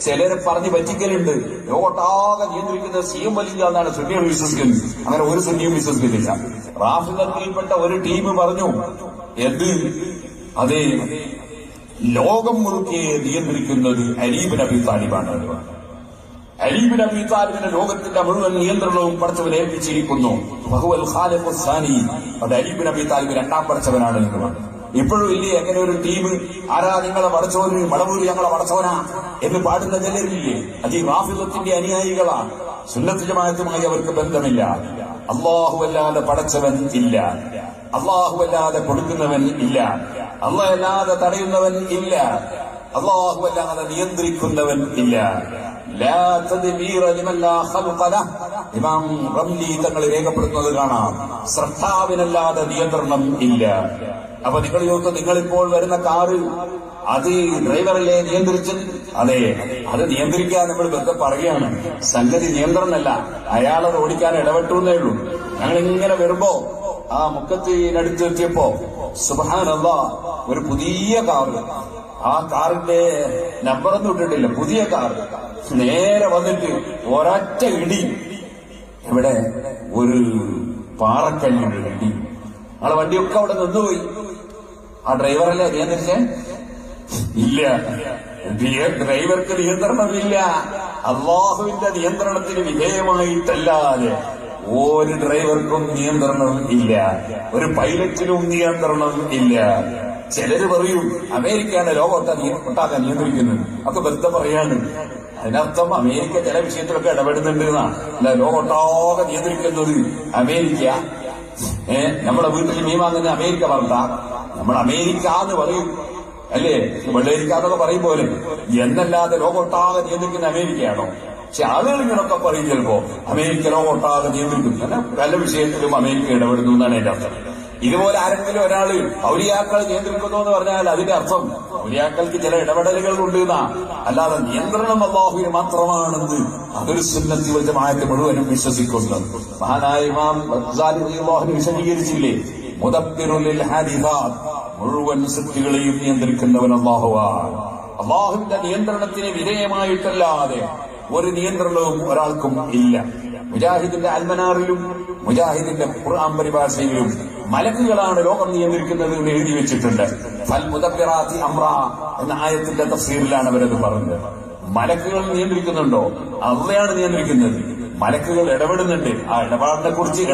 ചിലരെ പറഞ്ഞ് പറ്റിക്കലുണ്ട്. ലോകത്താകെ നിയന്ത്രിക്കുന്ന സിഎം വലിയ എന്നാണ് സുന്നികൾ വിശ്വസിക്കുന്നത്. അങ്ങനെ ഒരു സുന്നിയും വിശ്വസിക്കുന്നില്ല. റാഫിദത്തിൽപ്പെട്ട ഒരു ടീം പറഞ്ഞു, അതെ, ലോകം മുഴുക്കെ നിയന്ത്രിക്കുന്നത് അലി ഇബ്നു അബീ താലിബാണ്. അലി ഇബ്നു അബീ താലിബിന്റെ ലോകത്തിന്റെ മുഴുവൻ നിയന്ത്രണവും പടച്ചവനെ ഏൽപ്പിച്ചിരിക്കുന്നു. വഹുവൽ ഖാലിഖുസ് സാനി, അത് അലി ഇബ്നു അബീ താലിബ് രണ്ടാം പടച്ചവനാണ് എന്ന് പറഞ്ഞു. ഇപ്പോഴും ഇല്ലേ അങ്ങനെ ഒരു ടീം? ആരാ നിങ്ങളെ പടച്ചോന്, മടവൂര് ഞങ്ങളെ പടച്ചോനാ എന്ന് പാടുന്ന ചിലരില്ലേ? അത് ഈ റാഫിദത്തിന്റെ അനുയായികളാണ്. സുന്നത്ത് ജമാഅത്തുമായി അവർക്ക് ബന്ധമില്ല. അല്ലാഹുവല്ലാതെ പടച്ചവൻ ഇല്ല, അല്ലാഹുവല്ലാതെ കൊടുക്കുന്നവൻ ഇല്ല, അല്ലാഹുവല്ലാതെ തടയുന്നവൻ ഇല്ല, അല്ലാഹുവല്ലാതെ നിയന്ത്രിക്കുന്നവൻ ഇല്ല. ലാ തദ്ബീറ ലിമൻ ലാ ഖൽഖ ലഹ്. ഇമാം റംലി തങ്ങൾ രേഖപ്പെടുത്തുന്നത് കാണാം, സ്രഷ്ടാവിനല്ലാതെ നിയന്ത്രണം ഇല്ല. അപ്പൊ നിങ്ങൾ ചോദിക്കും, നിങ്ങളിപ്പോൾ വരുന്ന കാറ് അത് ഡ്രൈവറല്ലേ നിയന്ത്രിച്ചത്? അതെ, അത് നിയന്ത്രിക്കാൻ നമ്മൾ വെറുതെ പറയുകയാണ്. സംഗതി നിയന്ത്രണമല്ല, അയാളത് ഓടിക്കാൻ ഇടപെട്ടു എന്നേ ഉള്ളൂ. ഞങ്ങൾ ഇങ്ങനെ വരുമ്പോ ആ മുക്കത്തിനടുത്ത് എത്തിയപ്പോ സുബ്ഹാനല്ലാഹ്, ഒരു പുതിയ കാറ്, ആ കാറിന്റെ നമ്പറൊന്നും ഇട്ടിട്ടില്ല, പുതിയ കാർ നേരെ വന്നിട്ട് ഒരൊറ്റ ഇടി, ഇവിടെ ഒരു പാറക്കല്ലിന്റെ ഇടി. ആളെ വണ്ടിയൊക്കെ അവിടെ നിന്നുപോയി. ആ ഡ്രൈവറല്ലേ നിയന്ത്രിച്ചേ? ഇല്ല, ഡ്രൈവർക്ക് നിയന്ത്രണമില്ല. അല്ലാഹുവിന്റെ നിയന്ത്രണത്തിന് വിധേയമായിട്ടല്ലാതെ ഒരു ഡ്രൈവർക്കും നിയന്ത്രണം ഇല്ല, ഒരു പൈലറ്റിനും നിയന്ത്രണം ഇല്ല. ചിലര് പറയും അമേരിക്കയാണ് ലോകമൊട്ടാക്കാൻ നിയന്ത്രിക്കുന്നത്. ഒക്കെ വെറുതെ പറയാണ്. അതിനർത്ഥം അമേരിക്ക ചില വിഷയത്തിലൊക്കെ ഇടപെടുന്നുണ്ട് എന്നാ. അല്ല, ലോകമൊട്ടാകെ നിയന്ത്രിക്കുന്നത് അമേരിക്ക. നമ്മളെ വീട്ടിൽ മീൻ വാങ്ങുന്ന അമേരിക്ക പറഞ്ഞ നമ്മൾ അമേരിക്ക എന്ന് പറയും അല്ലേ? വെള്ളരിക്ക എന്നൊക്കെ പറയും പോലെ. എന്നല്ലാതെ ലോകമൊട്ടാകെ നിയന്ത്രിക്കുന്ന അമേരിക്കയാണോ? പക്ഷെ ആളുകൾ ഇങ്ങനൊക്കെ പറയും ചിലപ്പോ അമേരിക്ക ലോകമൊട്ടാകെ നിയന്ത്രിക്കുന്നു. അങ്ങനെ പല വിഷയത്തിലും അമേരിക്ക ഇടപെടുന്നു എന്നാണ് എന്റെ അർത്ഥം. ഇതുപോലെ ആരെങ്കിലും ഒരാള് ഔലിയാക്കൾ നിയന്ത്രിക്കുന്നു എന്ന് പറഞ്ഞാൽ അതിന്റെ അർത്ഥം ഔലിയാക്കൾക്ക് ചില ഇടപെടലുകൾ ഉണ്ട് എന്നാ. അല്ലാതെ നിയന്ത്രണം അല്ലാഹുവിന് മാത്രമാണെന്ന് അതൊരു സുന്നത്തി വൽ ജമാഅത്ത് മുഴുവനും വിശ്വസിക്കുന്നു. മഹാനായ ഇമാം ഗസാലി റളിയല്ലാഹു അൻഹു വിശദീകരിച്ചില്ലേ, മുദബ്ബിറുൽ ലിൽ ഹാദിസാത്ത്, മുഴുവൻ സൃഷ്ടികളെയും നിയന്ത്രിക്കുന്നവൻ അല്ലാഹുവാണ്. അല്ലാഹുവിന്റെ നിയന്ത്രണത്തിന് വിധേയമായിട്ടല്ലാതെ ഒരു നിയന്ത്രണവും ഒരാൾക്കും ഇല്ല. മുജാഹിദിന്റെ അൽമനാറിലും മുജാഹിദിന്റെ ഖുർആൻ പരിഭാഷയിലും മലക്കുകളാണ് ലോകം നിയന്ത്രിക്കുന്നത് എന്ന് എഴുതി വെച്ചിട്ടുണ്ട്. ഫൽ മുദബ്ബിറാത്തി അംറ എന്ന ആയത്തിന്റെ തഫ്സീറിലാണ് അവരത് പറഞ്ഞത്. മലക്കുകൾ നിയന്ത്രിക്കുന്നുണ്ടോ? അള്ളയാണ് നിയന്ത്രിക്കുന്നത്. മലക്കുകൾ ഇടപെടുന്നുണ്ട്. ആ ഇടപാടിനെ കുറിച്ച്